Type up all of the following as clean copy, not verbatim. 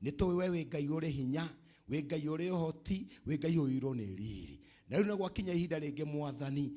nitowe we Ngai uri hinya, we Ngai uri hoti, we Ngai uiro ni riri. Na riu gwakinya ihinda ringi Mwathani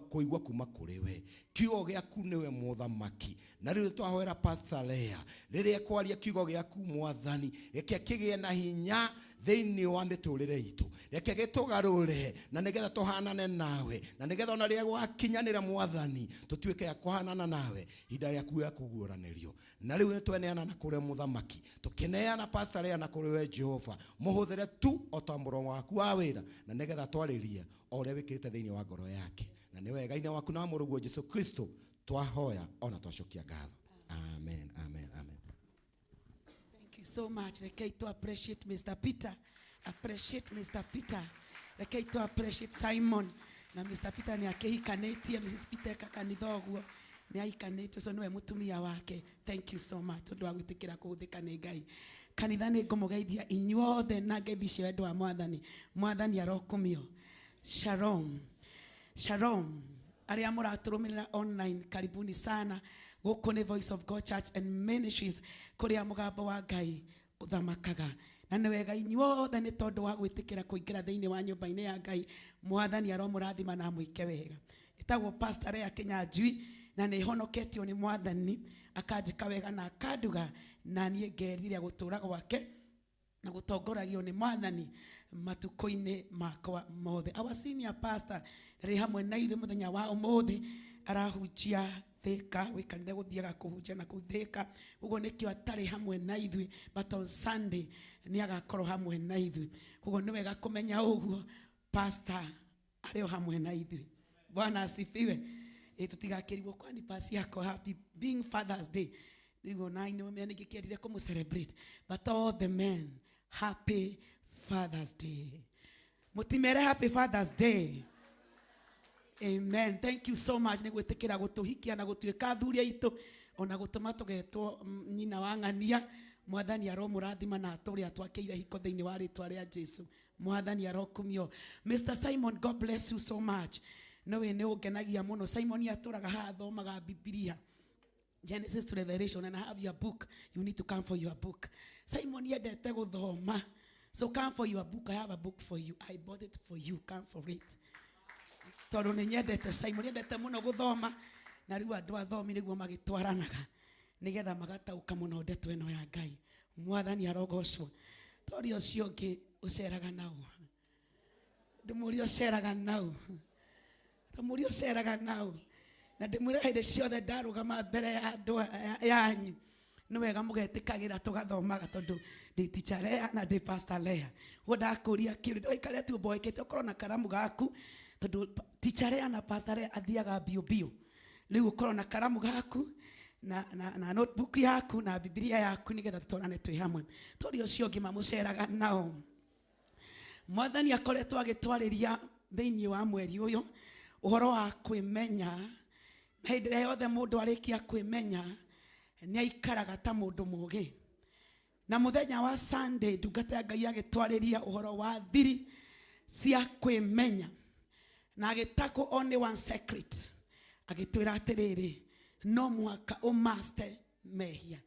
kuigwa kuma kuri we. Kiugo giaku niwe muthamaki. Na riu twahoera Pastor Leah, riria kwaria kiugo giaku Mwathani, reke kigie na hinya thiini wa miturire itu. Reke gitugarure na nigetha tuhanane nawe, na nigetha ona ria gwakinyanira Mwathani tutuike ya kuhanana nawe ihinda riaku ya kuguuranirio. Na riu tweneana na kuri muthamaki, tukineana Pastor Leah na kuri we Jehova, muhuthire tu otamburo waku wa wira, na nigetha twaririe o ria wikirite thiini wa ngoro yake. Na ni wega ina waku na murugu Jesu Kristo twahoya ona twacokia ngatho. Amen, amen, amen. Thank you so much. Rekei to appreciate Mr. Peter. Appreciate Mr. Peter. Rekei to appreciate Simon. Na Mr. Peter ni akehikanĩtie Mrs. Peter kakanithoguo. Ni ahikanĩtio so niwe mutumia wake. Thank you so much. Tondu wa gwitikira kuhuthika ni Ngai. Kanitha ni ngumugeithia inyuothe na ngeithi cio endwa wa Mwathani. Mwathani arokumio. Shalom. Shalom. Aria muraturumirira online, karibuni sana. Guku ni Voice of God Church and Ministries, kuria mugambo wa Ngai uthamakaga. Na ni wega inyuothe ni tondu wa gwitikira kuingira thiini wa nyumba-ini ya Ngai. Mwathani aromurathima na muike wega. Itagwo Pastor Leah Kinyanjui na ni honoketio ni Mwathani, akanjika wega na akanduga, na nie ngerire gutura gwake na gutongoragio ni Mwathani matuko-ini makwa mothe. Our senior pastor ri hamwe na ithu muthenya wa umuthi arahunjia Thika, wikanithe guthiaga kuhunjia na kuthika, uguo nikio atari hamwe na ithu, but on Sunday ni agakorwo hamwe na ithu. Uguo ni wega kumenya uguo pastor ari hamwe na ithu. Bwana asifiwe. Tutigakirwo kwani pasi yako happy being Father's Day. Uguo na ino mimi nikikirire kumu celebrate, but all the men happy Father's Day. Mutimere happy Father's Day. Amen. Thank you so much. Nigwetekera gutuhikia na gutuika athuria itu ona gutuma tugetwo nyina wa ng'ania. Mwathani aromurathima na aturi atwakeire hiko thiini wa ritwa ria Jesu. Mwathani arokumio. Mr. Simon, God bless you so much. Nowe ni ungenagia muno. Simon aturaga ha thomaga Biblia, Genesis to Revelation, and I have your book. You need to come for your book. Simon yendete guthoma. So come for your book. I have a book for you. I bought it for you. Come for it. Toro ni nyendete Simon yendete muno guthoma, na riu andu athomi niguo magitwaranaga nigetha magatauka muno ndeto eno ya Ngai. Mwathani arogocwo. Tori ucio ngi uceraga nao. Ndimuri uceraga nao. Ndimuri uceraga nao. Na ndimuri hinde ciothe ndarugama mbere ya andu yanyu ni wega mugetikagira tugathomaga tondu ndi teacher Leah na ndi Pastor Leah. Wodakuria kiuri ndoikare tu boekete ukorwo na karamu gaku tondu teacher Leah na Pastor Leah athiaga bio. Riu ukorwo na karamu gaku na notebook yaku na Biblia yaku nigetha tutonane twi hamwe. Tori ucio ngi mamuceraga nao. Mwathani akoretwo agitwariria thiini wa mweri uyu uhoro wa kwimenya. Na hindire yothe mundu arikia kwimenya ni aikaraga ta mundu mugi. Na muthenya wa Sunday ndungata ya Ngai agitwariria uhoro wa thiri cia kwimenya, na agitako only one secret. Agitwira atiriri no mwaka o master mehia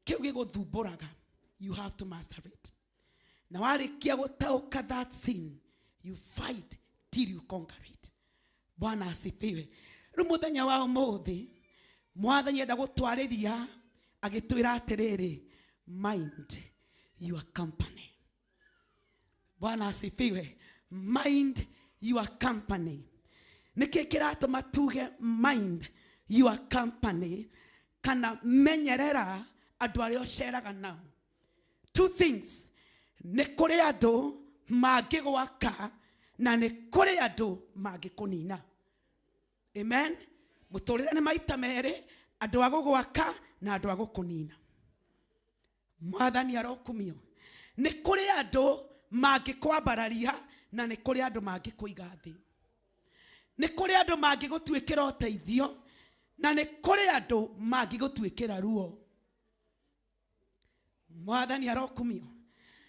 kiu giguthumburaga, you have to master it. Na warikia gutauka that sin, you fight till you conquer it. Bwana asifiwe. Muthenya wa umuthi Mwathani enda gutwariria agitwira atiriri mind your company. Bwana asifiwe. Mind your company. Niki kiratuma tuge mind your company kana menyerera andu aria uceraga nao. Two things. Ni kuri andu mangigwaka na ni kuri andu mangikunina. Amen. Muturire ni maita meri, andu agugwaka na andu agukunina. Mwathani arokumio. Ni kuri andu mangikwambararia na ni kuri andu mangikuiga thi. Ni kuri andu mangigutwikira uteithio na ni kuri andu mangigutwikira ruo. Mwathani arokumio.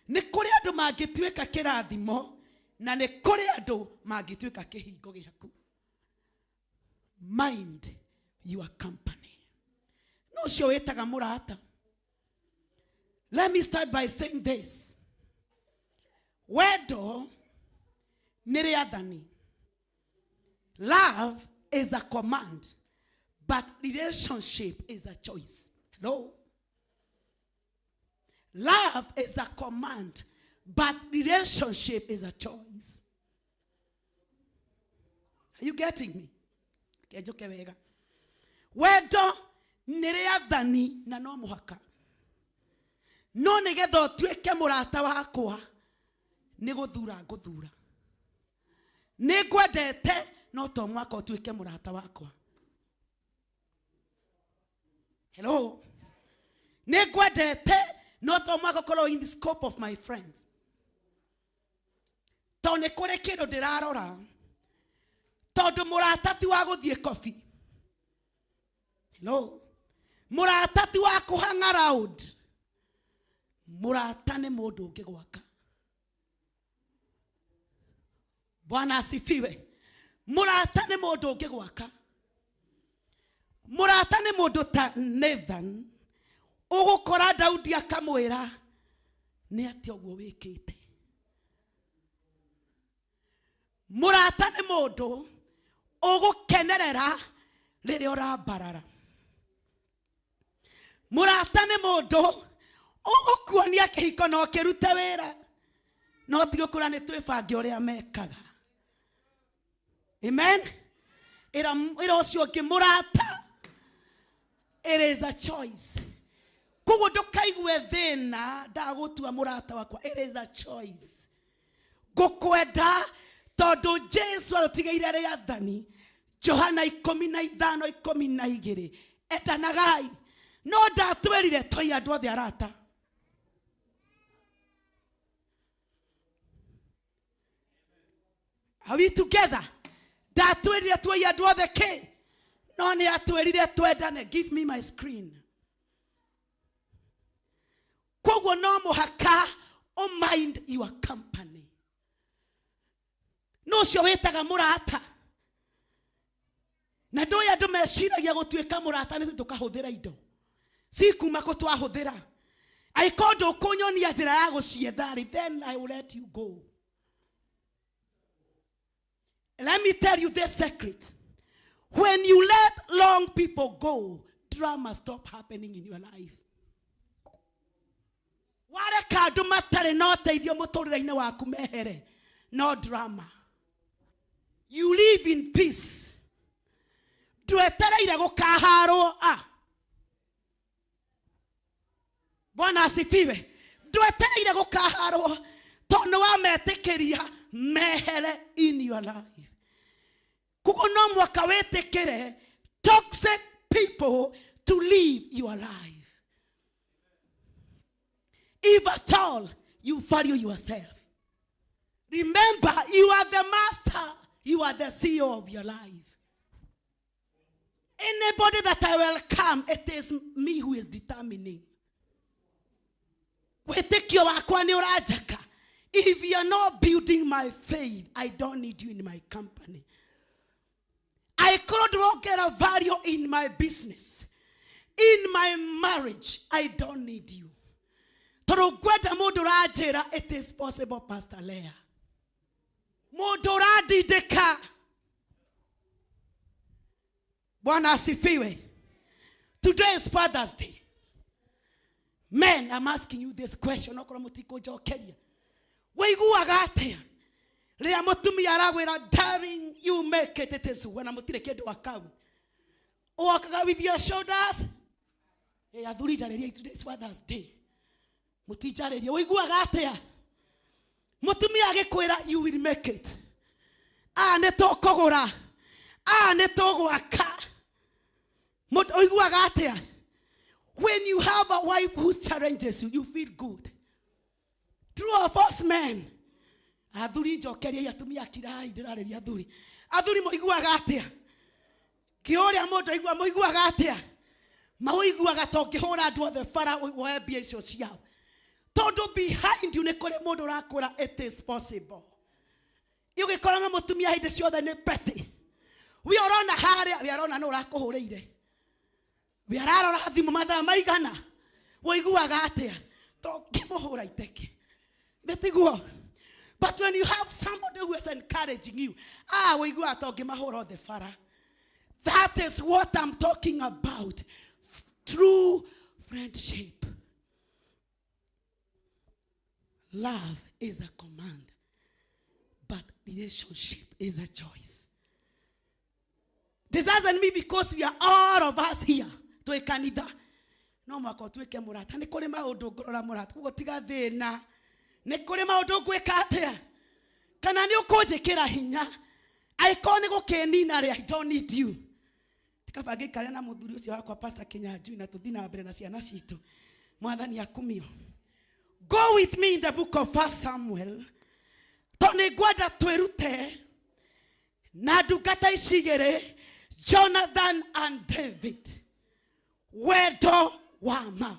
Ni kuri andu mangitwika kirathimo na ni kuri andu mangitwika kihingo giaku. Mind your company. No cio wetaga murata. Let me start by saying this. Wendo niriathani. Love is a command, but relationship is a choice. Hello? Love is a command, but relationship is a choice. Are you getting me? Wendo niriathani na no muhaka. No nigetha tuike murata wakwa ni guthura nguthura. Ni ngwendete no to mwaka tuike murata wakwa. Hello? Ni ngwendete no to mwaka korwo in the scope of my friends. To ne kore kindu ndirarora. Tondu murata ti wa guthie coffee. Hello? Murata ti wa ku hang around. Murata ni mundu ungi gwaka. Bwana asifiwe. Murata ni mundu ungi gwaka. Murata ni mundu ta Nathan. Ugukora Daudi akamwira ni ati ogwo wikite. Murata ni mundu ugukenerera riria urambarara. Murata ni mundu ugukuonia kihiko no kirute wira. No tigukura ni twibange uria mekaga. Amen. Ira ucio ngi murata. It is a choice. Kugo ndukaigue thina ndagutua murata wakwa. It is a choice. Gukwenda tondu Jesu arutigeire riathani. Johana 15:12. Etanagai. No ndatwerire toi andu othe arata. Are we together? Ndatwerire toi andu othe ke. No ni atwerire twendane. Give me my screen. Kogo no muhaka o mind your company. No cio wetaga murata. Na ndoya andu meciragia gutuika murata ni tukahuthira indo. Si kuma ko twahuthira. I called okunyonia njira ya guciethari, then I will let you go. Let me tell you this secret. When you let long people go, drama stop happening in your life. Wale kadu matare no teithio muturire-ini waku mehere. No drama. You live in peace. Duetereire gukaharwo Bwana asifiwe. Duetereire gukaharwo tondu wa metekeria mehere in your life. Kuko no mwaka wetekere toxic people to live your life. If at all you value yourself, remember you are the master. You are the CEO of your life. Anybody that I welcome, it is me who is determining. If you are not building my faith, I don't need you in my company. I could not get a value in my business. In my marriage, I don't need you. It is possible, Pastor Leah. Modoradi deka. Bwana asifiwe. Today is Father's Day. Men, I'm asking you this question. Darling, you make it. It is when I'm walk with your shoulders. Today is Father's Day. You will make it. When you have a wife who challenges you, you feel good. True of us men. Aduri jokeria yatumia kirai ndirareria aduri. Aduri moiguaga atia. Kioria mondo igua moiguaga atia. Mauiguaga tongihura andu othe fara webia icio ciao. Todo behind you nekore mondo rakora it is possible. Yugikora na mutumia hinde ciothe ni beti. We are on a haria, we are on no rakuhureire. We are on a thimu mathaa maigana. Woiguaga atia. But when you have somebody who is encouraging you, we go out the fara. That is what I'm talking about. True friendship. Love is a command, but relationship is a choice. This doesn't mean because we are all of us here to a Canada. No more to a Murata. Nicolema Odo Gora Murat. What tiga thena? Nicolema Odo Gwekate. Can I koje kera hinya? I can't go Keninare. I don't need you. Tikapage Karena Mudurusi wako Pastor Kinyanjui na tudina brena siana sito. Mwadhani ya kumio. Go with me in the book of 1 Samuel. Tone gwada twerute. Nadugata ishigere. Jonathan and David. Wedo wama.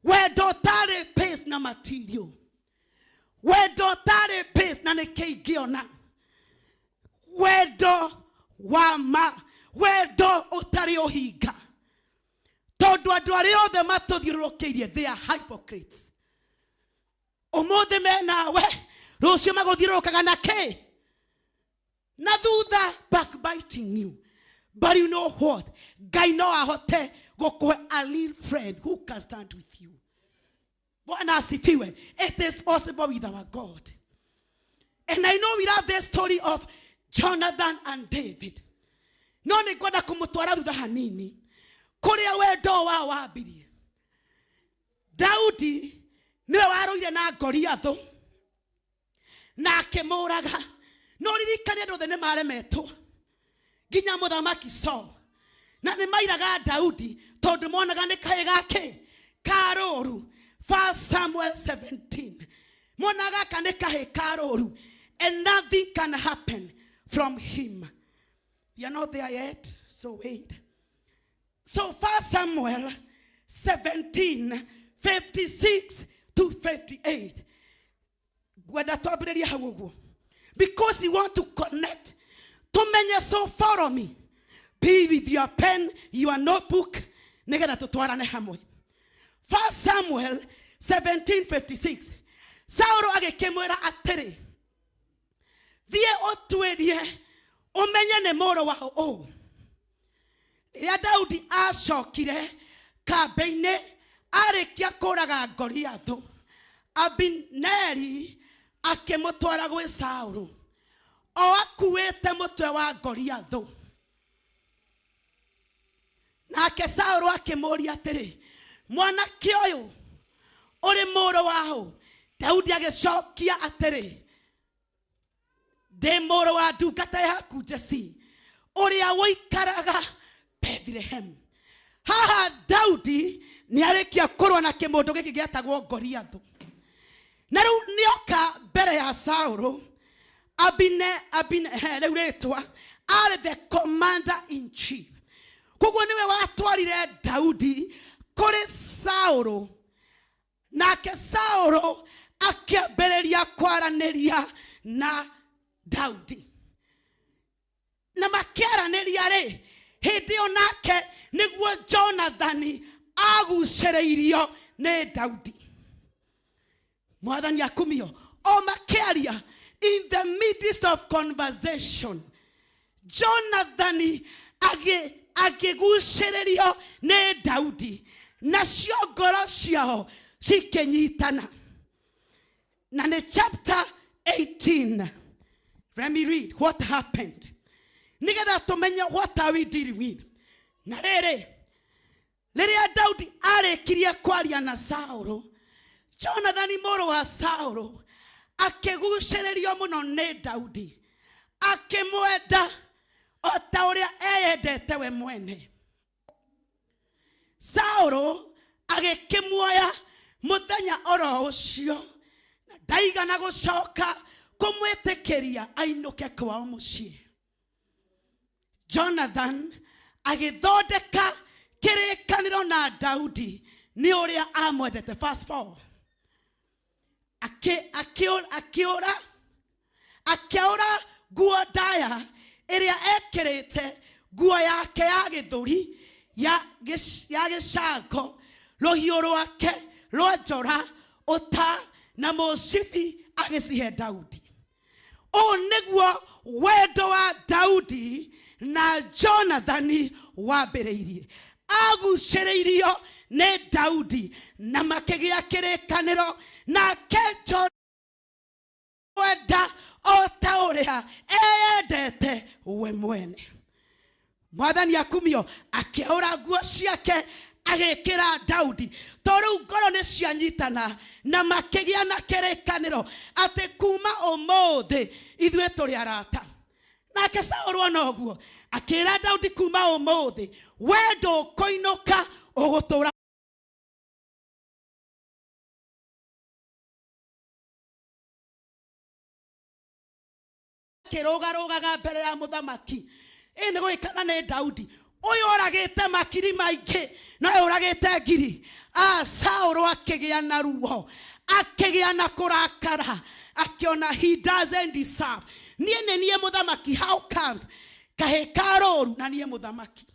Wedo tare pace na material. Wedo tare pace na nekei giona. Wedo wama. Wedo otari ohiga. Todo aduareo de mato di rokerie. They are hypocrites. Omode me na we. Rosio mago di roka ganake. Naduda backbiting you. But you know what? Guy know a hotel go a little friend who can stand with you. It is possible with our God. And I know we have the story of Jonathan and David. No ne goda kumutwara thutha hanini. Kuria we do wa wabiri. Daudi niwe waroire na Goliath. Na akemuraga. No ririkane ndo ne maremetwo. Ginya muthamaki Saul. Na ne mairaga Daudi tondu monaga ne kae gake karoru. 1 Samuel 17. Monaga kane kae karoru. And nothing can happen from him. You are not there yet, so wait. So 1 Samuel 17, 56 to 58. Because you want to connect. To many so follow me. Be with your pen, your notebook. 1 Samuel 17:56. Sauro agekemwera atere. Thie otwerie omenya ne moro wa o. Ya Daudi ashokire kabeine arekia koraga Goliath. Abineri akemotwara gwe Sauro. O akuete mutwe wa Goliath. Nake Sauro akemoria atere. Mwana kioyo ore moro wao. Daudi ageshokia atere. De moro wa dugata yaku Jesse. Ore awoikaraga Bethlehem. Haha Daudi ni arekia korwa na kemondo giki giatagwo Goliath. Na riu nioka mbere ya Sauro. Abine retwa are the commander in chief. Kugo niwe watwarire Daudi kore Sauro. Nake Sauro akiambĩrĩria kwaranĩria na Daudi. Na makiaranĩria rĩ, hĩndĩ ĩyo nake nĩguo Jonathan agucĩrĩirio nĩ Daudi. Mwathani akumio. O makiaria in the midst of conversation. Jonathan agigucĩrĩrio nĩ Daudi. Na cio ngoro ciao cikenyitana. Na in chapter 18. Let me read what happened. Nigetha tumenya what are we dealing with. Na rĩrĩ Daudi arekirie kwaria na Sauro. Jonathan moro wa Sauro akigucĩrĩrio muno nĩ Daudi. Akimwenda o ta ũrĩa eyendete we mwene. Sauro agĩkĩmuoya muthenya oro ũcio na ndaigana gũcoka kumwĩtĩkĩria ainũke kwao mũciĩ. Jonathan agĩthondeka kĩrĩkanĩro na Daudi nĩ ũrĩa amwendete. Verse 4. Akĩũra nguo ndaya ĩrĩa ekĩrĩte, nguo yake ya gĩthũri ya gĩcango, rũhiũ rwake rwa njora uta na mũcibi agĩcihe Daudi. O nĩguo wendo wa Daudi na Jonathani wambĩrĩirie. Agucĩrĩirio nĩ Daudi na makĩgĩa kĩrĩkanĩro nake wenda o ta ũrĩa eyendete we mwene. Mwathani akumio akĩaũra nguo ciake agĩkĩra Daudi. Tondũ ngoro nĩ cianyitana na makĩgĩa na kĩrĩkanĩro atĩ kuma ũmũthĩ ithuĩ tũrĩ arata. Nake Saũlũ ona ũguo akĩra Daudi kuma ũmũthĩ we ndũkũinũka ũgũtũũra kĩrũgarũgaga mbere ya mũthamaki. Nĩ gũikana nĩ Daudi ũyũ ũragĩte makiri maingĩ na ũyũ ũragĩte ngiri. Saũlũ akĩgĩa na ruo, akĩgĩa na kũrakara, akiona he doesn't deserve. Niĩ mũthamaki, how comes kahĩ karũru na niĩ mũthamaki?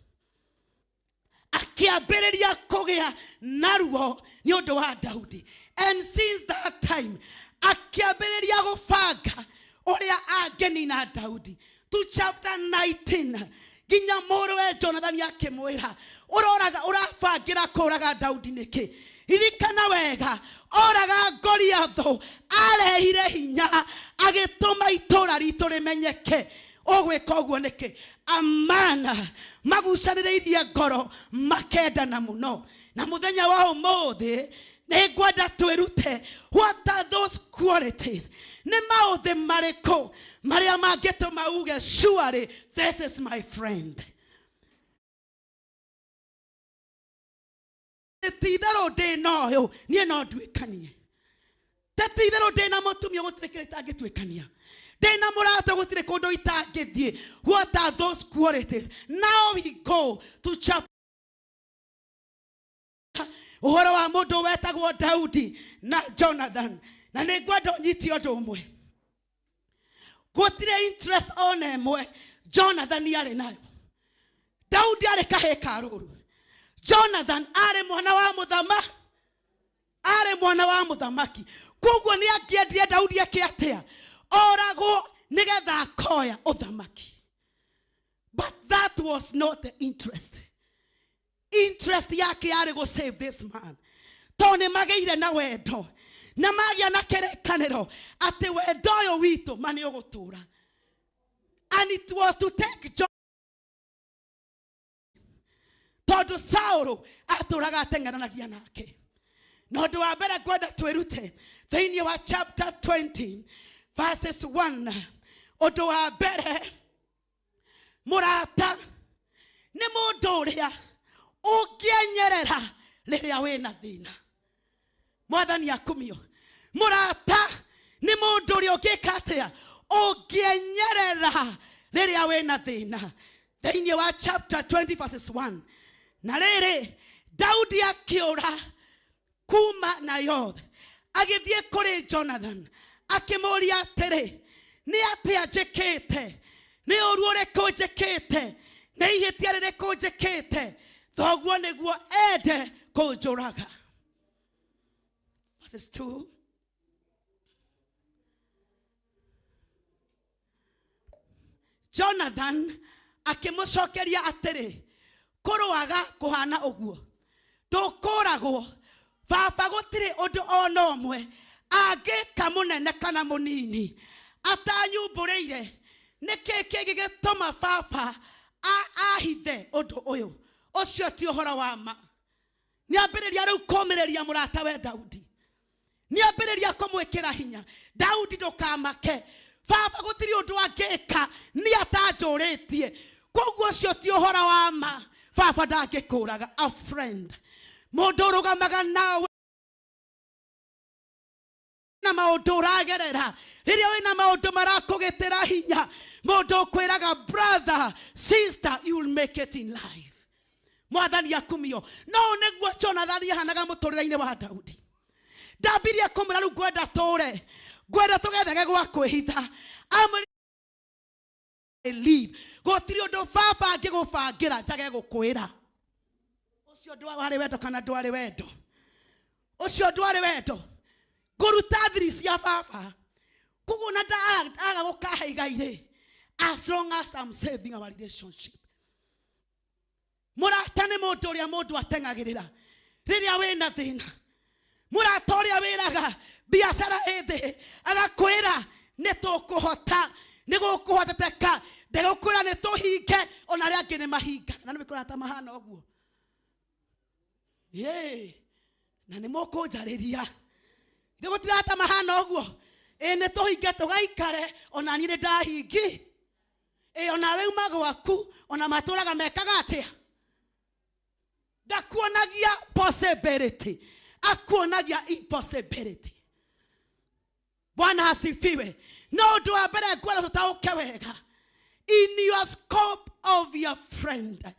Akiambĩrĩria kũgĩa na ruo nĩ ũndũ wa Daudi. And since that time akiambĩrĩria gũbanga ũrĩa angenina Daudi. To chapter 19 ginya mũrũwe Jonathani akĩmwĩra ũrabangĩra kũraga Daudi nĩkĩ? Ririkana wega oraga Goliath arehire hinya agĩtũma itũũra ritũ rĩmenyeke. Ũgwĩka ũguo nĩkĩ? Amana magucanĩrĩirie ngoro makendana mũno. Na mũthenya wa ũmũthĩ nĩngwenda twĩrute what are those qualities. Nĩ maũthĩ marĩkũ marĩa mangĩtũma uge surely this is my friend. Titherũ ndĩna ũyũ niĩ no nduĩkanie. Titherũ ndĩna mũtumia gũtirĩ kĩrĩa itangĩtuĩkania. Ndĩna mũrata gũtirĩ kũndũ itangĩthiĩ. What are those qualities? Now we go to chapter ũhoro wa mũndũ wetagwo Daudi na Jonathan. Na nĩngwenda ũnyite ũndũ ũmwe. Gũtirĩ interest ona ĩmwe Jonathan arĩ nayo. Daudi arĩ kahĩ karũrũ. Jonathan arĩ mwana wa mũthamaki. Koguo nĩ angĩendire Daudi akĩatĩa oragwo nĩgetha akoya ũthamaki. But that was not the interest. Interest yake yarĩ go save this man. Tondũ nĩ magĩire na wendo na magĩa na kĩrĩkanĩro atĩ wendo ũyũ witũ nĩ ũgũtũũra. And it was to take John. Tondũ Saũlũ atũũraga ateng'eranagia nake. Na ũndũ wa mbere ngwenda twĩrute thĩinĩ wa chapter 20 verses 1. Ũndũ wa mbere mũrata nĩ mũndũ ũrĩa ũngĩenyerera rĩrĩa wĩna thĩna. Mwathani akumio. Mũrata nĩ mũndũ ũrĩa ũngĩka atĩa ũngĩenyerera rĩrĩa wĩna thĩna. Thĩinĩ wa chapter 20 verses 1. Na rĩrĩ Daudi akĩũra kuma Nayoth agĩthiĩ kũrĩ Jonathan akĩmũria atĩrĩ nĩ atĩa njĩkĩte, nĩ ũru ũrĩkũ njĩkĩte, nĩ ihĩtia rĩrĩkũ njĩkĩte thoguo nĩguo ende kũnjũraga. Verses 2. Jonathan akĩmũcokeria atĩrĩ kũrũaga kũhana ũguo ndũkũragwo. Baba gũtirĩ ũndũ ona ũmwe angĩka mũnene kana mũnini atanyumbũrĩire. Nĩkĩ kĩngĩgĩtũma baba ahithe ũndũ ũyũ? Ũcio ti ũhoro wa ma. Nĩambĩrĩria rĩu kũmĩrĩria mũrata we Daudi. Nĩambĩrĩria kũmwĩkĩra hinya. Daudi ndũkamake. Baba gũtirĩ ũndũ angĩka nĩ atanjũrĩtie. Koguo ũcio ti ũhoro wa ma. Baba ndangĩkũraga. A friend. Mũndũ ũrũgamaga nawe na maũndũ ũragerera. Rĩrĩa wĩna maũndũ marakũgĩtĩra hinya. Mũndũ ũkwĩraga brother, sister, you will make it in life. Mwathani akumio. No nĩguo Jonathan ahanaga mũtũrĩre-inĩ wa Daudi. Ndambirie kũmwĩra rĩu ngwenda tũre. Ngwenda tũgethage gwa kwĩhitha. Leave. Gũtirĩ ũndũ baba angĩgũbangĩra njage gũkwĩra. Ũcio ndwarĩ wendo kana ndwarĩ wendo. Ucio ndwari wendo. Nguruta thiri cia baba. Kugu na ndaga gukaha igaire. As long as I'm saving our relationship. Murata nĩ mũndũ ũrĩa mũndũ atengagĩrĩra rĩrĩa wĩna thĩna. Murata ũrĩa wĩraga biacara ĩthĩ agakwĩra nĩtũkũhota nĩgũkũhoteteka ndegũkwĩra nĩtũhinge ona arĩa angĩ nĩmahinga. Na nĩ mĩkũrata mahana ũguo. Na nĩ mũkũnjarĩria ndĩgũtirata mahana ũguo. Nĩtũhinge tũgaikare ona niĩ nĩndahingi. Ona we uma gwaku ona matũraga mekaga atĩa. Ndakuonagia possibility. Akuonagia impossibility. Bwana asifiwe. No ũndũ wa mbere ngwenda tũtaũke wega. In your scope of your friend.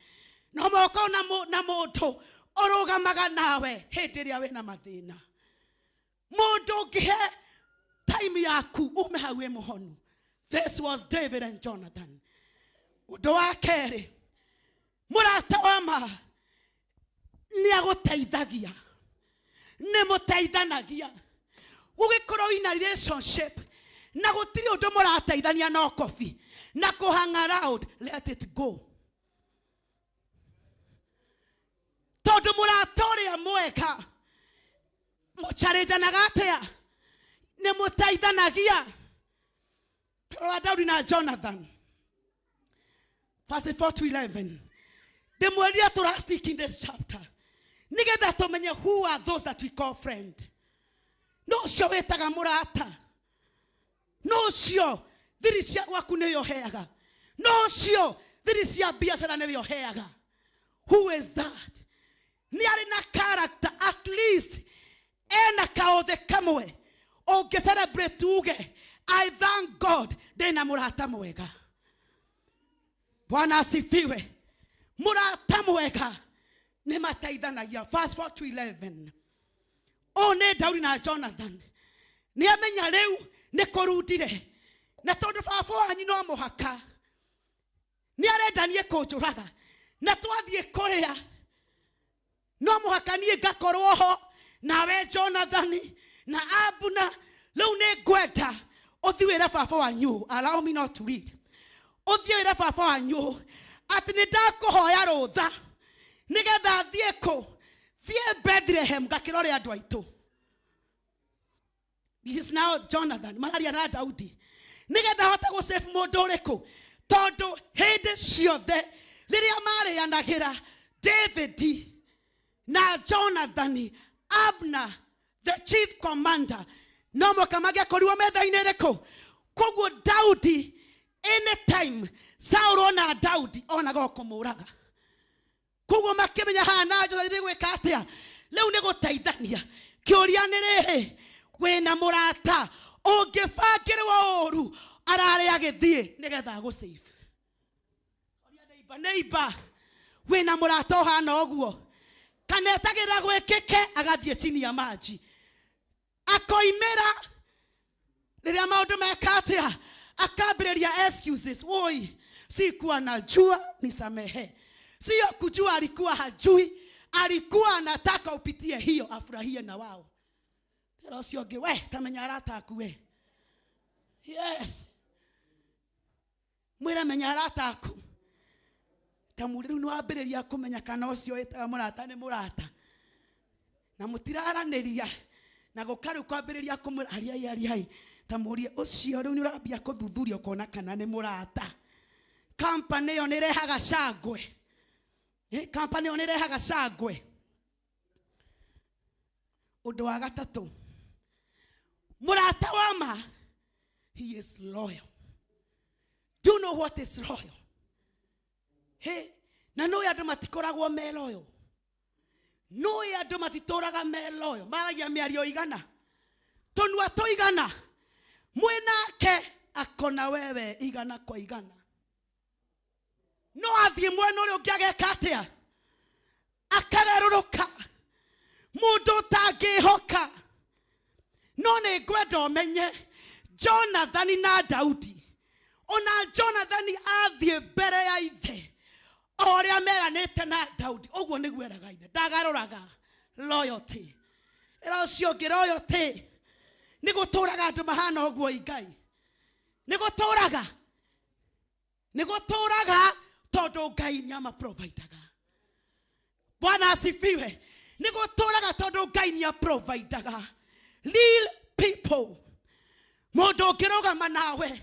No moko na mũndũ ũrũgamaga nawe hĩndĩ ĩrĩa wĩna mathĩna. Mũndũ ũngĩhe time yaku ume hau wĩ mũhonu. This was David and Jonathan. Ũndũ wa kerĩ, mũrata wa ma nĩ agũteithagia. Nĩ mũteithanagia. Gũgĩkorwo ina relationship na gũtirĩ ũndũ mũrateithania no coffee na kũ hang around, let it go. Tondũ mũrata ũrĩa mwega mũcharĩjanaga atĩa nĩ mũteithanagia. Tara Daudi na Jonathan. Verse 4 to 11. The more to stick in this chapter. Nigetha tumenye who are those that we call friend. No sure wetaga murata. No sure thirisia waku ne yoheaga. No sure thirisia biashara ne yoheaga. Who is that? Ni ari na character at least ena kaothe kamwe. O ge celebrate uge. I thank God dena murata mwega. Bwana asifiwe. Murata mwega ne mataithanagia. Verse 4 to 11. One Daudi na Jonathan. Ni amenya reu ne korudire. Na tondu baba wanyu no muhaka. Ni arenda nie kunjuraga. Na twathie kuria. No muhaka nie ngakorwo ho na we Jonathan na Abuna. Leu ne gweta othiwira baba wanyu. Allow me not to read. Othiwira baba wanyu ati nĩndakũhoya rũtha nĩgetha thiĩ kũ thiĩ Bethlehem ngakĩrore andũ aitũ. This is now Jonathan mararia na Daudi nĩgetha hote gũsave mũndũ ũrĩkũ tondũ hĩndĩ ciothe rĩrĩa marĩanagĩra David na Jonathan, Abner the chief commander no mũkamagia kũriwo metha-inĩ ĩrĩkũ. Koguo Daudi anytime Saul ona Daudi ona gũkũmũraga. Koguo makĩmenya hana Jonathan nĩ gwĩka atĩa. Rĩu nĩ gũteithania. Kĩũria nĩ rĩrĩ, wĩna mũrata ũngĩbangĩrwo ũru ararĩ agĩthiĩ nĩgetha gũsave. Neighbor wĩna mũrata ũhana ũguo kana etagĩrĩra gwĩkĩke agathiĩ chini ya maji. Akoimĩra rĩrĩa maũndũ meka atĩa akambĩrĩria excuses. Woi, sikuwa najua nisamehe. Sio kujua alikuwa hajui, alikuwa anataka upitie hiyo afurahie na wao. Pero sio gewe tamenya arata aku we. Yes. Mwira menya arata aku. Tamuriru no ambĩrĩria kũmenya kana ũcio wĩtaga mũrata nĩ mũrata. Na mũtiraranĩria na gũkarĩ kwambĩrĩria kũmũria ariai. Tamurie ũcio rĩu nĩ ũrambia kũthuthuria ũkona kana nĩ mũrata. Company yo nĩ rehaga cangwe. Company yo nĩ rehaga cangwe. Ũndũ wa gatatũ. Mũrata wa ma, he is loyal. Do you know what is loyal? Hey, na no ya andũ matikoragwo me loyal. No ya andũ matitũraga me loyal. Maragia mĩario igana. Tũnua tũigana. Mwenake akona wewe igana kwa igana. No athiĩ mwena ũrĩa ũngĩ ageka atĩa akagarũrũka mũndũ ũtangĩhoka. No nĩ ngwenda ũmenye Jonathan na Daudi. Ona Jonathan athiĩ mbere ya ithe o ũrĩa meranĩte na Daudi. Ũguo nĩguo eraga ithe. Ndagarũraga loyalty. Era cio ngiroyo ti. Nigutoraga andu mahana oguo Ngai. Nigutoraga tondu Ngai ni ama providaga. Bwana asifiwe. Nigutoraga tondu Ngai ni providaga. Real people. Mundu ngirugama nawe.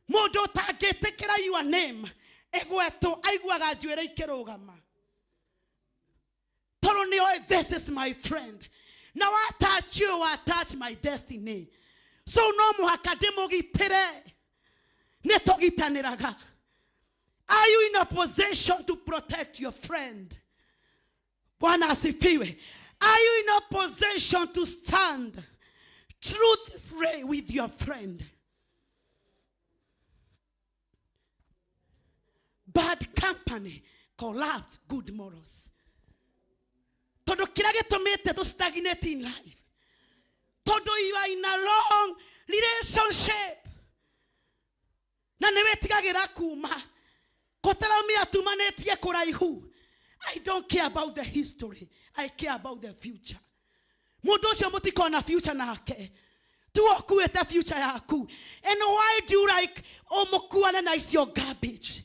Mundu tangitikira your name. Egweto aiguaga njuire ikirugama. This is my friend. Now I touch you, I touch my destiny. So no muhaka demogitire. Netogitaniraga. Are you in a position to protect your friend? Bwana asifiwe. Are you in a position to stand truth-free with your friend? Bad company corrupts good morals. Todo kirage tomete to stagnate in life. Todo you are in a long relationship. Na newetigagera kuma. Kotara mi atumaneti ya kuraihu. I don't care about the history. I care about the future. Mudoshi mutiko na future na hake. Tuoku eta future yaku. And why do you like omokuana na is your garbage?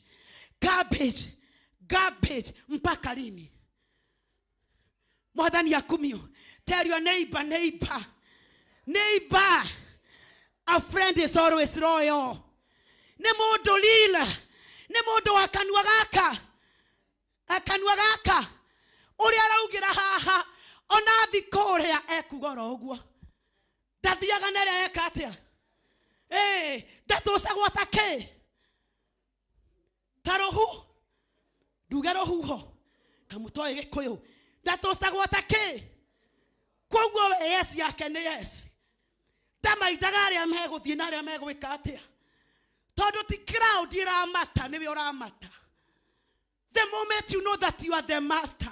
Garbage. Mpaka lini? More than Yakumio. Tell your neighbor. A friend is always royal. Nemodo lila. Nemodo akanwagaka. Uriara ugira haha. Ona vikorea ekugoro ogwo. Dathiaga nere ekatia. Datosa watake. Tarohu. Dugarohu ho. Kamutoe gekoyo. Datosa watake. Kogwo yes yake ne yes. Tama idagari amego dinari amego ekatia. Todo the crowd ira mata ne ora mata. The moment you know that you are the master.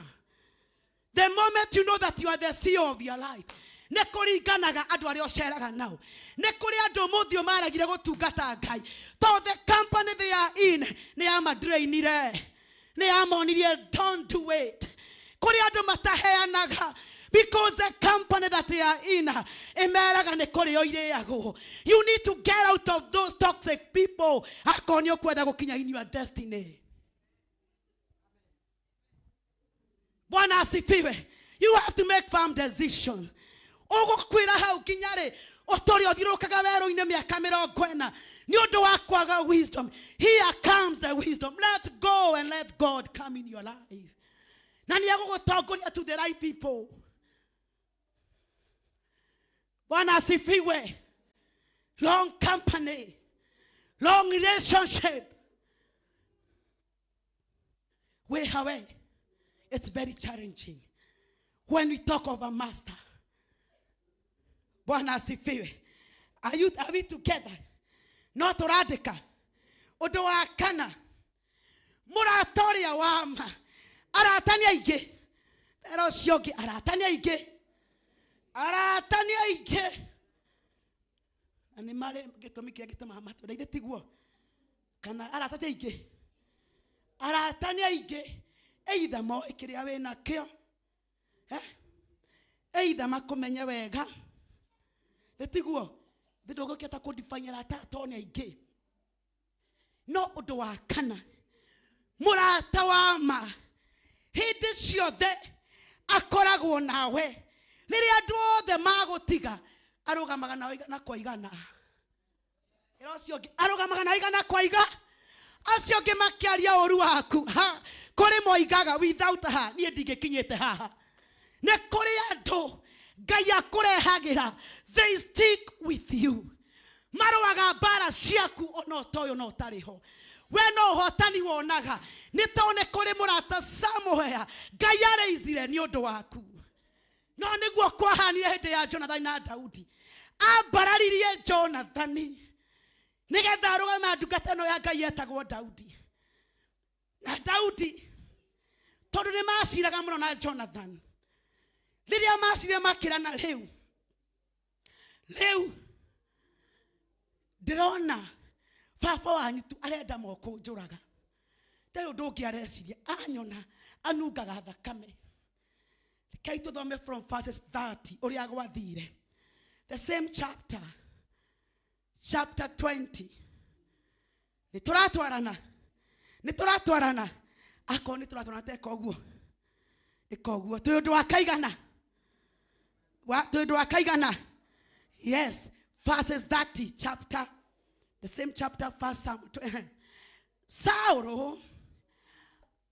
The moment you know that you are the CEO of your life. Nekori ganaga adwari osheraga now. Nekori adomodio maragire gotungata Ngai. To the company they are in, ne ama drainire. Ne ama onire don't do it. Kori adomata heanaga. Because the company that they are in, you need to get out of those toxic people in your destiny. You have to make firm decision. Wisdom. Here comes the wisdom. Let go and let God come in your life. To the right people. Bwana asifiwe. Long company, long relationship. It's very challenging when we talk of a master. Bwana asifiwe. Are we together? Not radical. Odoa kana. Moratoria wama. Aratania ige. Erosyogi aratania ige. Aratania ige. Animale getomikia getomamato. Daide tiguo. Kana aratania ige. Aratania ige. Either mo ikiria we na kio. Either makomenya wega. Detiguo. Bidogo kiata ko define rata tonya ige. No odo wa kana. Murata wa ma. Hidi ciothe akoragwo nawe. Riria ndothe magotiga arugamaga na kwaigana. Iracio arugamaga na igana kwaiga. Acio nge makiaria oru waku. Ha, kore moigaga without ha nie ndigekinyete haha. Ne kore andu Ngai akurehagira, they stick with you. Maroaga bara ciaku ono toyo no tariho. We no hotani wonaga nitone kore murata somewhere Ngai areizire ni undu waku. No niguo kwahanire hinde ya Jonathan na Daudi. Abararirie Jonathan nigetha arugame ndungata no ya Ngai etagwo Daudi. Na Daudi tondu ni maciraga muno na Jonathan. Liria macire makira na leu ndirona baba wanyu tu arenda moko njuraga. Tero ndoki areciria anyona anungaga thakame. Kaito thome from verses 30 uria gwathire. The same chapter 20. Nituratwarana ako nituratwarana teka oguo ikoguo tuyundu wakaigana. Yes, verses 30 chapter, the same chapter, verse Sauro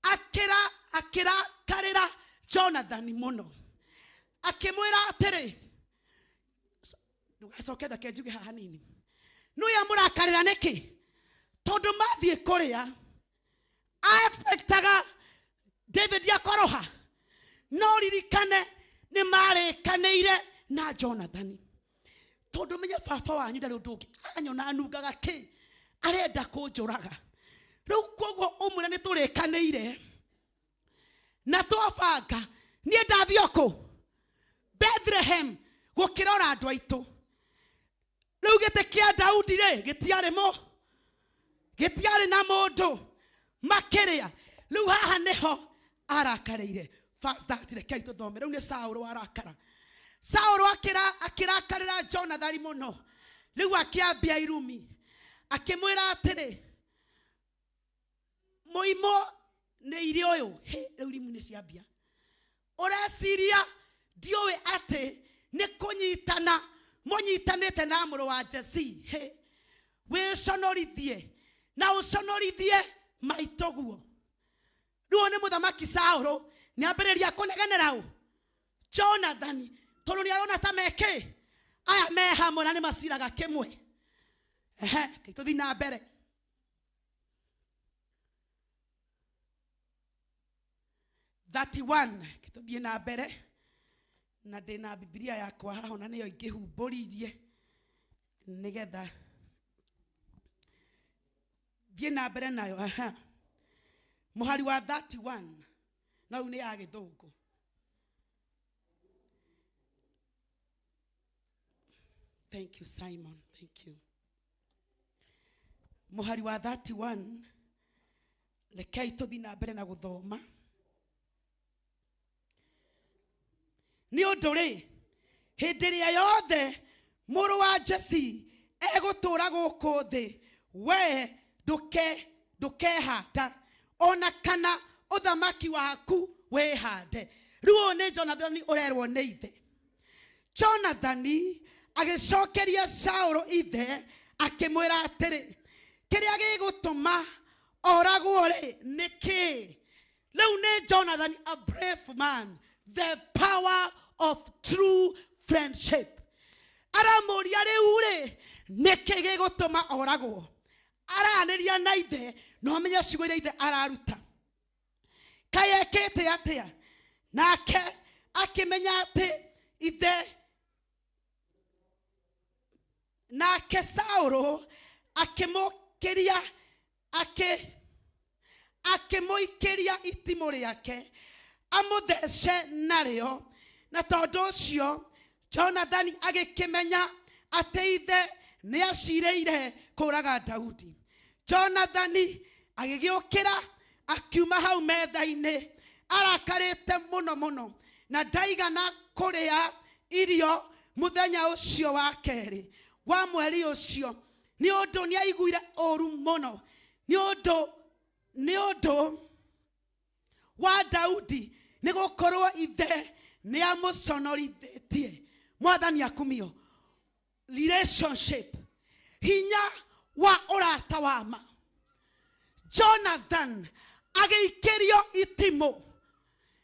akira karira Jonathan muno akimwira atiri ndugacoketha kenjuge haha nini nuya murakarira niki tondu mathie kuria I expectaga David yakoroha no ririkane ni marekaneire na Jonathan tondu menye baba wanyu ndari undu anyona anungaga ki arenda kunjuraga riu koguo umwira ni turekaneire na twabanga nie ndathio ku Bethlehem gukirora andu aitu riu gite kia Daudi ri gitiare na mundu makiria riu haha niho arakarire. First that rekei tuthome riu ni Saul arakara. Saul akirakarira Jonathan muno riu akiambia irumi akimwira atiri muimo ne irio uyu riu irimu ni ciambia ureciria ndiuwe ati ni kunyitana munyitanite na muru wa Jesse wiconorithie na uconorithie maitoguo riu ni muthamaki Saul ni ambiriria kunegenera u Jonathan tondu ni arona ta meke aya me hamwe na ni maciraga kimwe kituthi na mbere 31 kituthi na mbere na ndina Biblia yakwa haha na niyo ingihumburirie nigetha thie na mbere nayo muhari wa 31 na riu ni ya githungu. Thank you Simon, thank you. Muhari wa 31 rekei tuthi na mbere na guthoma. Ni undu ri hindi ria yothe muru wa Jesse egutura guku thi we ndukehanda ona kana uthamaki waku wehande. Riu ni Jonathan urerwo ni ithe. Jonathan agicokeria Saul ithe akimwira atiri kiria gigutuma oragwo ri niki. Riu ni Jonathan a brave man, the power of true friendship. Aramuria riu ri niki gigutuma oragwo araniria na ithe no menya cigo ira ithe araruta kayekete atia nake akimenya ati ithe nake Saul akimokeria akimoikeria itimo riake amuthece nario na tondu ucio Jonathan agikimenya ati ithe ni acireire kuraga Daudi. Jonathan agigiukira akiuma hau metha-ini arakarite muno na ndaigana kuria irio muthenya ucio wa keri wa mweri ucio ni undu ni aiguire oru muno ni undu wa Daudi ni gukorwo ithe ni amuconorithitie. Mwathani akumio relationship hinya wa urata wama. Jonathan agiikerio itimo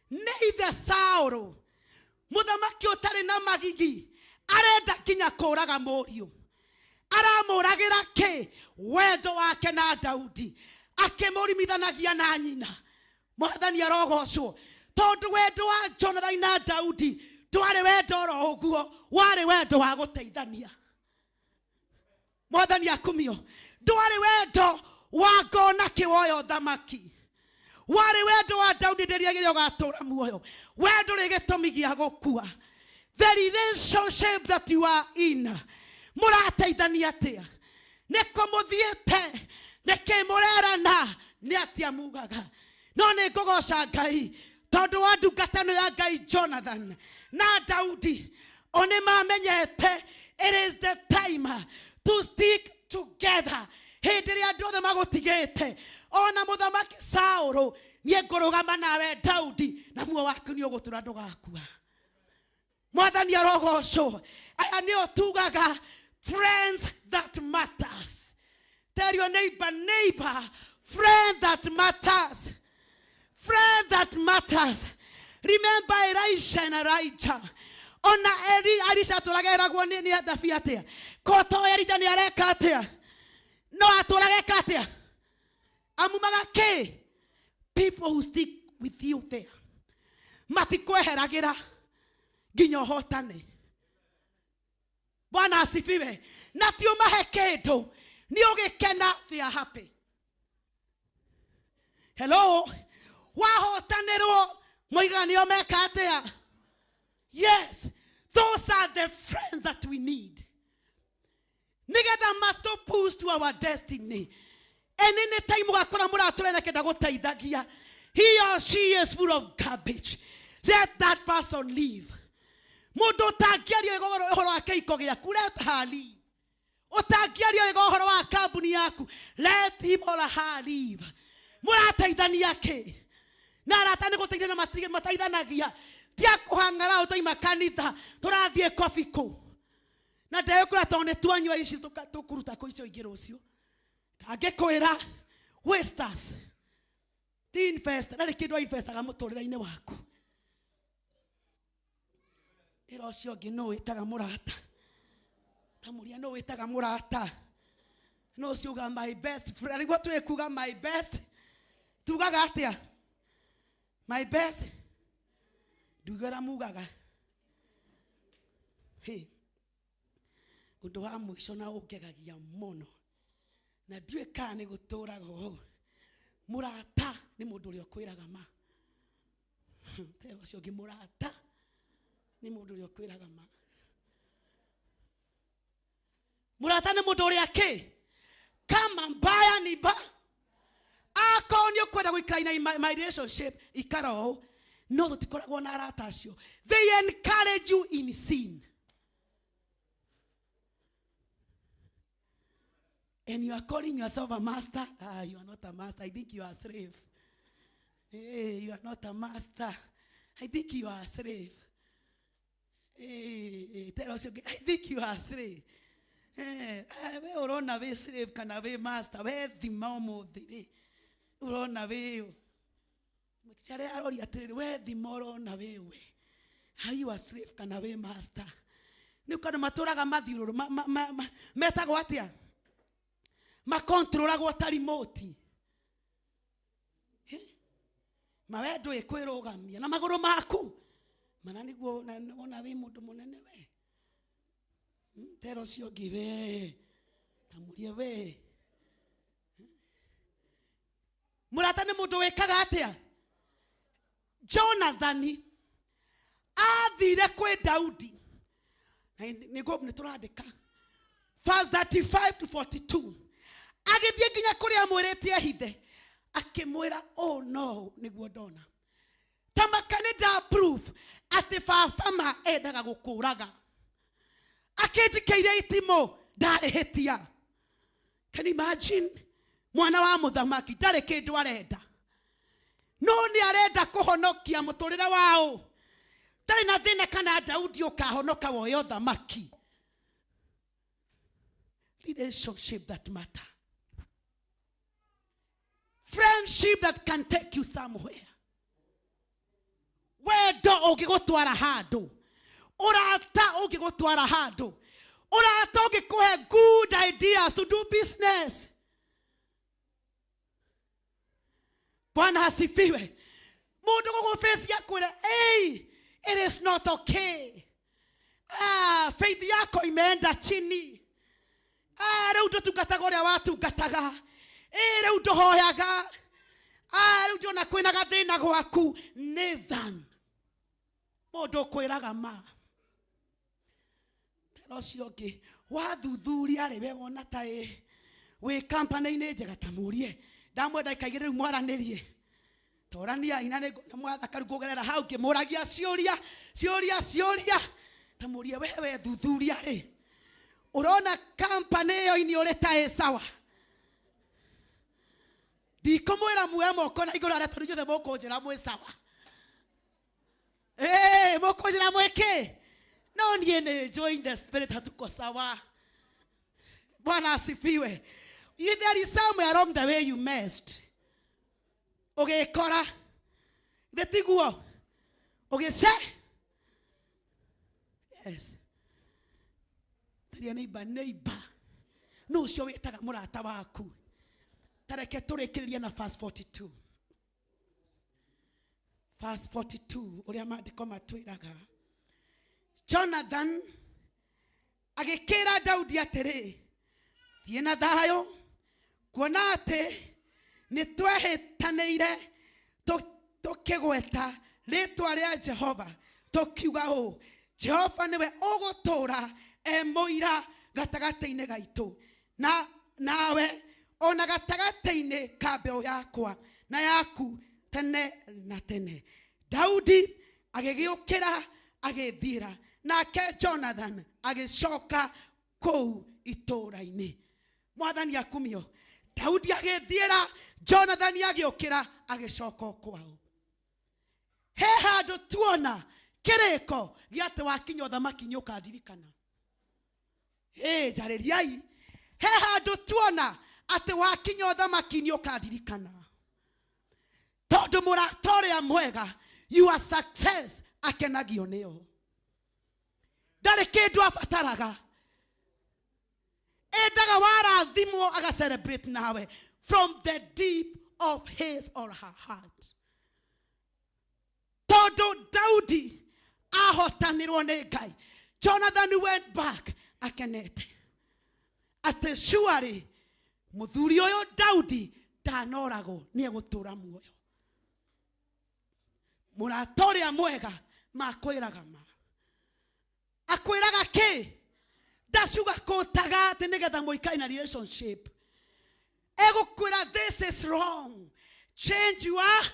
ni ithe Saul muthamaki utari na magigi arenda kinya kuraga muriu aramuragira ki wendo wake na Daudi akimurimithanagia na nyina. Mwathani arogocwo tondu wendo wa Jonathan na Daudi ndwari wendo ro uguo wari wendo wa guteithania. Mwathani akumio ndwari wendo wa ngona kiwoyo thamaki wari wendo wa Daudi ndiria girio gatura muoyo wendo rigitumigia gukua. The relationship that you are in murateithania atia niko muthiete niki murerana ni atia mugaga no ni ngogoca Ngai tondu wa ndungatano ya Ngai Jonathan na Daudi one mamenyete it is the time to stick together. Hindi ria andu othe magutigite ona muthamaki Sauro nie ngurugama nawe Daudi na muo waku ni ugutura ndugakua. Mwathani arogocwo. Aya ni otugaga friends that matters. Tell your neighbor, friend that matters. Friend that matters. Remember Elisha and Elijah. Ona Elisha turagera gwoni ni adafiatia. Koto Elisha ni arekatia. No aturagekatia. Amumaga ke. People who stick with you there. Matikweheragera. Ginyo hotane. Bwana asifiwe. Na tio mahekedo. Ni ogekena they are happy. Hello. Wahotanero moigani omekatea. Yes. Those are the friends that we need. Nigetha mato push to our destiny. And any time wakora muraturena kenda gutaithagia. He or she is full of garbage. Let that person leave. Mundo tagiario igoro wake ikogia kuleta hali. Otagiario igoro wa kambuni yaku. Let him or her leave. Murataithania ke. Na aratane guteithana mataithanagia. Tia kuhangara utaima kanitha. Turathie kofiko. Na ndekura tone twanywa ici tukuruta ko icio ingiro ucio. Angekwira wasters. Ti invest. Na rikindu investaga muturira-ine waku. Ero cio ngi no witaga murata. Tamuria no witaga murata. No ciuga my best friend. What we kuga my best. Tugaga atia. My best. Dugara mugaga. Hey. Undu wa mwisho na ugegagia muno. Na ndiwe kana gutura go. Murata ni mundu uri okwiraga ma. Tero cio ngi murata. Ni mundu uri okwiraga ma. Murata ni mundu uri ake. Kama mbaya ni ba. Akonyo kwenda guikara in my relationship ikaro. No tutikoragwo na arata acio. They encourage you in sin. And you are calling yourself a master. You are not a master. I think you are a slave. Hey, you are not a master. I think you are a slave. Hey, tell us again. I think you are a slave. Hey, we urona we slave kana we master. We thima mo thiri. Urona we. Mutichare arori atiriri we thima urona we we. How you are slave kana we master. Ni kana maturaga mathiururu metago atia. Makontrola gwa remote. Mawedo ekwerogamia na magoro maku. Mana niguo na we mundu munene we. Tero cio give. Tamurie we. Murata ni mundu wekaga atia. Jonathan athire kwe Daudi. Niguo niturandika. Verse 35 to 42. Agithie nginya kuri amwirete ahithe akimwira oh no niguo ndona tamakane da proof ati baba endaga gukuraga akijikeire itimo ndarehetia. Can you imagine mwana wa muthamaki ndare kindu arenda no ni arenda kuhonokia muturira wao ndari na thina kana Daudi ukahonoka woyo thamaki. Relationship that matter. Friendship that can take you somewhere. Wedo ogigotwara hando. Urata ogigotwara hando. Urata ogikuhe good ideas to do business. Bwana asifiwe. Mundu gugufecia kwira, hey, it is not okay. Faith yako imeenda chini. Leo tutungataga uria watungataga. Leo tuhoyaga. Leo tuona kwina gathina gwaku. Nathan. Mundu kwiraga ma. Tero ciongi wathuthuria ri we wona ta we company-ini njega tamurie. Ndamwenda ikaigire ru mwaranirie. torania ina ne mwathaka kugerera hau kimuragia ciuria tamurie wewe thuthuria ri urona company yo ini uri ta sawa ndikomwira muwe moko na igura tondu nyothe moko njira mwe sawa moko njira mweke no nie join the spirit hatuko sawa. Bwana asifiwe. If there is somewhere along the way you messed, ugikora ndetiguo ugice yes tari neighbor no cio witaga murata waku tareke turikiriria na verse 42 uria maandiko matwiraga Jonathan agikira Daudi atiri thie na thayo kuona ati ni twehetanire tukigweta ritwa ria Jehova tukiuga Jehova niwe ugutura moira gatagataine gaitu nawe ona gatagataine kabeo yakwa na yaku tene na tene. Daudi agigiukira agithira nake Jonathan agicoka kou itura-ini. Mwathani akumio Daudi agithira Jonathan agiukira agicoka kwao. He handu tuona kiriko giate wakinya thamaki nyuka ndirikana jareriai he handu tuona ati wakinya thamaki nyuka ndirikana tondu muratoria mwega your success akenagio nio ndari kindu abataraga endaga warathimwo aga celebrate nawe from the deep of his or her heart. Todo Daudi ahotanirwo ni Ngai. Jonathan went back akenete ati surely muthuri uyu Daudi ndanorago ni egutura muoyo. Muratoria mwega makwiraga ma akwiraga ki ndasuga kutaga ati nigetha muikai na relationship egukwira this is wrong, change you are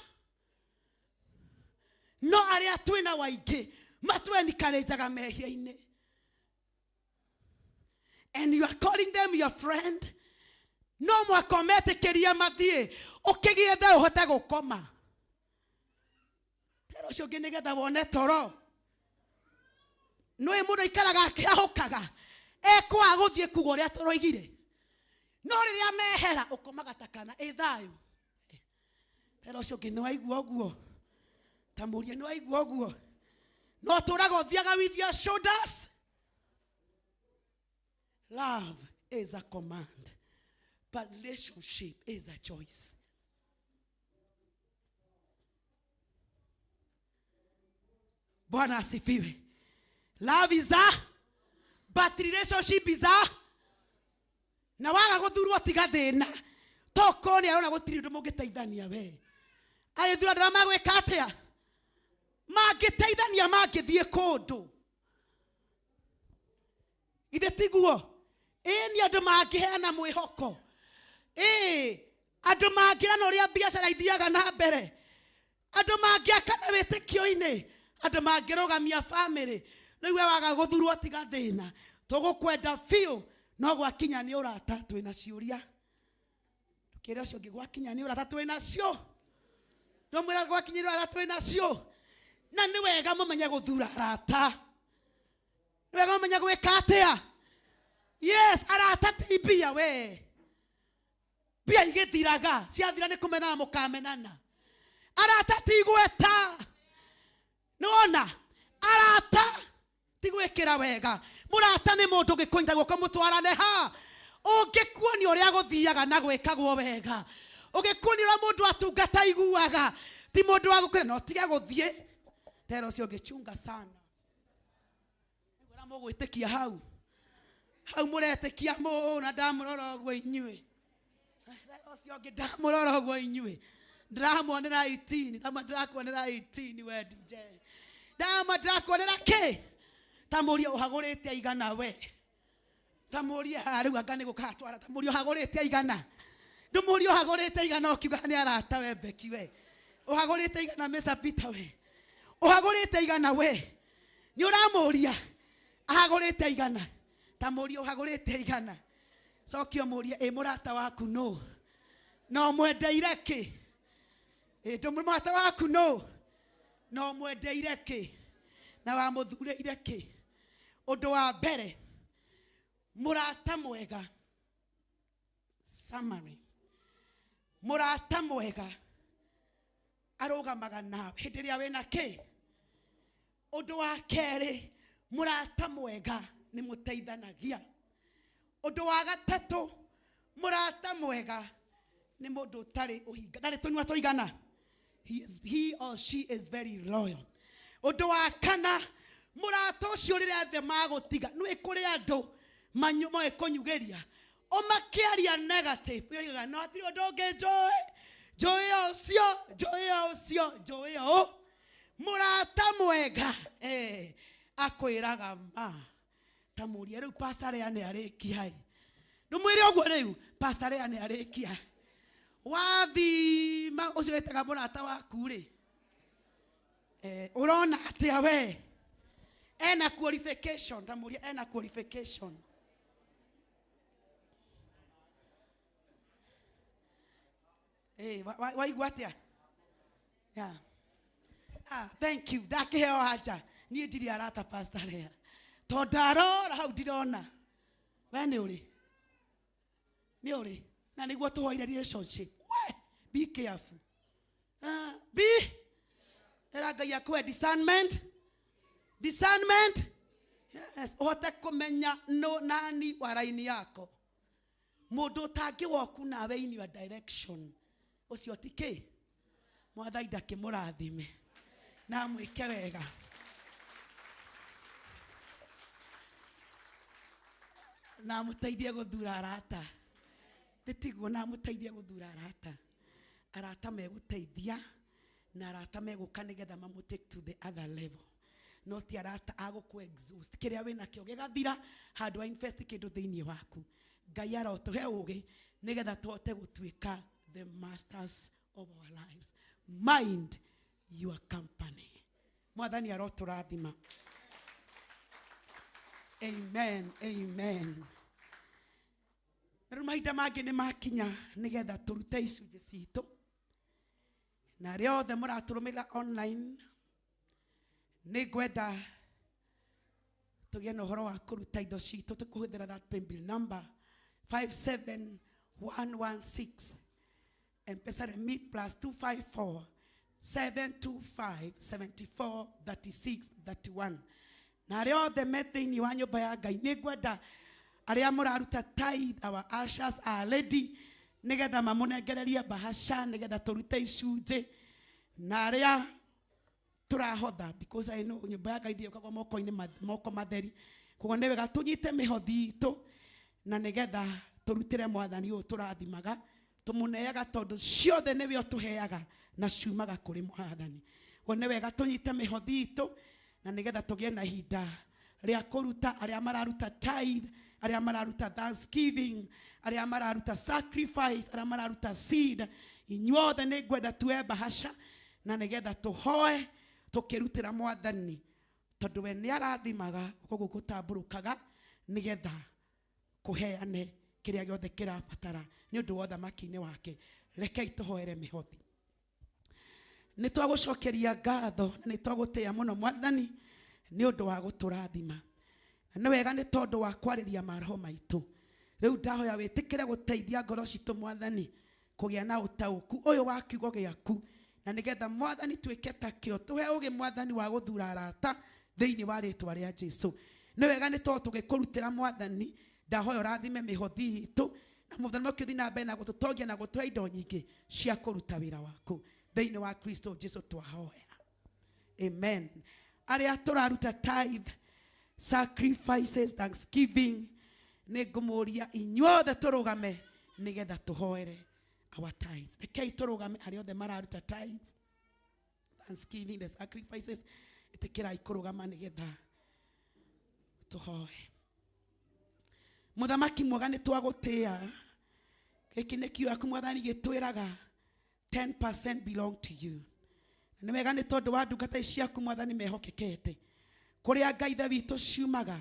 no aria twina waingi matweni karejaga mehia-ini and you are calling them your friend no mwakomete kiria mathie ukigiethe uhote gukoma pero cio ngi nigetha wone toro no mundu ikaraga akiahukaga ekwa guthie kugo ria toroigire no riria mehera ukomaga takana thayu pero cio ngi ni waigua guo tamurie ni waigua guo no turaga thiaga with your shoulders. Love is a command, but relationship is a choice. Bwana asifiwe. Love is a, but relationship is a. Na waga guthurwo tiga thina toko ni arona gutiri ndu mungiteithania we agithura ndara magwika atia magiteithania magithie kundu ithe tiguo ni andu mangiheana mwihoko andu mangirana uria biacara ithiaga na mbere andu mangiakana witikio-ini andu mangirugamia family riu waga guthurwo tiga thina tugukwenda fiu no gwakinya ni urata twina ciuria tukira cio ngi gwakinya ni urata twina cio no mwira gwakinya ni urata twina cio na ni wega mumenye guthura arata ni wega mumenye gwika atia. Yes, arata tibia we bia igithiraga ciathira ni kumena mukamenana arata tigweta nona arata tigwikira wega murata ni mundu gikuinda guko mutwarane ha ungikuoni uria guthiaga na gwikagwo wega ungikuoni uria mundu atungata iguaga ti mundu wa gukira no tiga guthie tero cio ngichunga sana ngora mugwitikia hau muretekia na ndamurora gwo inyue tero cio ngi ndamurora gwo inyue ndiramuonera 18 tama ndirakuonera 18 we DJ ndama ndirakuonera ki tamuria uhagurite igana we tamuria riu anga ni gukatwara tamuria uhagurite igana ndumuria uhagurite igana ukiuga ni arata we beki we Uhagurite igana Mr. Peter we. Uhagurite igana we. Ni uramuria. Ahagurite igana. Ta muria uhagurite igana. Sokio muria murata waku no. No mwendeire ki. Murata waku no. No mwendeire ki. Na wa muthureire ki. Undu wa mbere. Murata mwega. Summary. Murata mwega. Arogamaga nawe. Hindi ria wina ki. Undu wa keri. Murata mwega ni muteithanagia. Undu wa gatatu. Murata mwega ni mundu utari uhinga. Ndari tunywa tuigana. He or she is very loyal. Undu wa kana. Murata ucio riria the magutiga. Nwi kuri andu manyu ekunyugeria. Omakiaria negative. Yoiga no atiri undu ungi joy o. Murata mwega. Akwiraga ma. Tamuria riu pastor Leah ni arikia. Ndumwire ogwo riu pastor Leah ni arikia. Wathi ma ucio wetaga murata waku ri. Urona atia we. Ena qualification. Tamuria ena qualification. Why what ya? Yeah. Thank you. Dake heo haja. Ni ndiri arata pastor Leah. Tondaro hau ndirona. We ni uri. Ni uri. Na niguo tuhoire relationship. We be careful. Be era Ngai akwe discernment. Discernment. Yes. Uhote kumenya no nani waraini yako. Mundu tangi woku nawe in your direction. Ucio tike. Mwathai ndakimurathime. Na mwike wega. Na muteithie guthura arata. Nditiguo na muteithie guthura arata. Arata meguteithia na arata meguka nigetha mamu take to the other level. No ti arata aguku exhaust. Kiria wina kio gigathira handu invest kindu thiini waku. Ngai arotuhe ugi nigetha tuhote gutuika the masters of our lives. Mind your company. Mwathani aroturathima. Amen. Amen. Rumaida mangĩ nĩ makinya nigetha turute icunjĩ citũ. Na rĩo othe mũratũrũmĩrĩra online nĩ ngwenda tũgĩe na ũhoro wa kũruta indo citũ tũkũhũthĩra that paybill number 57116 M-Pesa remit plus 254 725 74 36 31. Na rĩo othe me thĩinĩ wa nyũmba ya Ngai nĩ ngwenda aria muraruta tithe, our ushers are ready nigetha mamunengererie bahasha nigetha turute icunjĩ na aria turahotha, because I know nyũmba ya Ngai ndĩũkagwo moko matheri, koguo nĩ wega tũnyite mĩhothi itũ na nigetha turutire mwathani ũyũ tũrathimaga tũmũneaga tondũ ciothe nĩwe ũtũheaga na ciumaga kũrĩ mwathani. Koguo nĩ wega tũnyite mĩhothi itũ na nigetha tũgĩe na ihinda rĩa kũruta aria mararuta tithe, aria mararuta thanksgiving, aria mararuta sacrifice, aria mararuta seed. Inyuothe nĩ ngwenda tuoe bahasha na nigetha tũhoe tũkĩrutĩra mwathani tondũ we nĩ arathimaga koguo gũtambũrũkaga nigetha kũheane kĩrĩa gĩothe kĩrabatara nĩ ũndũ wa ũthamaki-inĩ wake. Rekei tũhoere mĩhothi. Nĩ twagũcokeria ngatho na nĩ twagũtĩĩa mũno mwathani nĩ ũndũ wa gũtũrathima. Na nĩ wega nĩ tondũ wa kwarĩria maroho maitũ. Rĩu ndahoya wĩtĩkĩre gũteithia ngoro citũ mwathani kũgĩa na ũtaũku ũyũ wa kiugo gĩaku na nigetha mwathani tuĩke ta kĩo tũhe ũgĩ mwathani wa gũthura arata thĩinĩ wa rĩĩtwa rĩa Jesũ. Nĩ wega nĩ tondũ tũgĩkũrutĩra mwathani ndahoya ũrathime mĩhothi itũ na mwathani ũkĩthiĩ na mbere na gũtũtongia na gũtũhe indo nyingĩ cia kũruta wĩra waku thĩinĩ wa Kristo Jesũ twahoya. Amen. Aria tũraruta tithe, sacrifices, thanksgiving, nĩngũmũria inyuothe tũrũgame nigetha tũhoere our tithes. Rekei tũrũgame arĩa othe mararuta tithes, thanksgiving, the sacrifices. Ĩtĩkĩrai kũrũgama nigetha tũhoe. Mũthamaki mwega nĩ twagũtĩĩa. Gĩkĩ nĩ kiugo gĩaku mwathani gĩtwĩraga 10% belong to you. nĩ wega nĩ tondũ wa ndungata ciaku Mwathani mehokekete kũrĩa Ngai ithe witũ ciumaga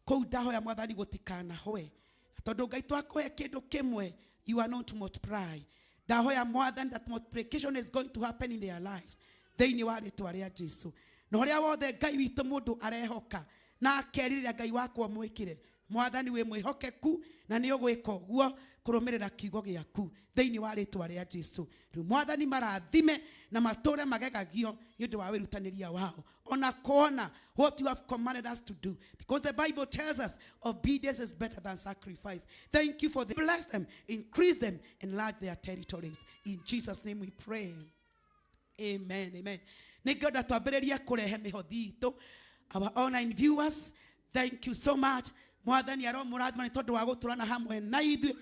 kũu ndahoya Mwathani gũtikanahoe tondũ Ngai twakũhe kĩndũ kĩmwe you are not to multiply ndahoya Mwathani that multiplication is going to happen in their lives thĩinĩ wa rĩtwa rĩa Jesu na ũrĩa wothe Ngai witũ mũndũ arehoka na akerirĩria Ngai wakwa mwĩkĩre Mwathani wĩ mwĩhokeku na nĩ ũgwĩka ũguo kũrũmĩrĩra kiugo gĩaku thĩinĩ wa rĩtwa rĩa Jesu rĩu Mwathani marathime na matũre magegagio nĩ ũndũ wa wĩrutanĩria wao ona kuona what you have commanded us to do because the Bible tells us obedience is better than sacrifice. Thank you for the bless them, increase them, enlarge their territories. In Jesus' name we pray. Amen. Amen. Nĩngĩenda twambĩrĩrie kũrehe mĩhothi itũ our online viewers. Thank you so much. Mwathani aromũrathima nĩ tondũ wa gũtũrana hamwe na ithuĩ.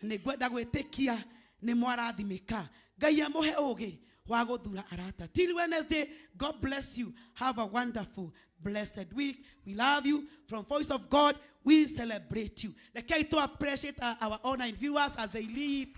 Nĩngwenda gwĩtĩkia nĩ mwarathimĩka. Ngai amũhe ũũgĩ wa gũthura arata. Till Wednesday, God bless you. Have a wonderful, blessed week. We love you. From Voice of God, we celebrate you. Rekei to appreciate our online viewers as they leave.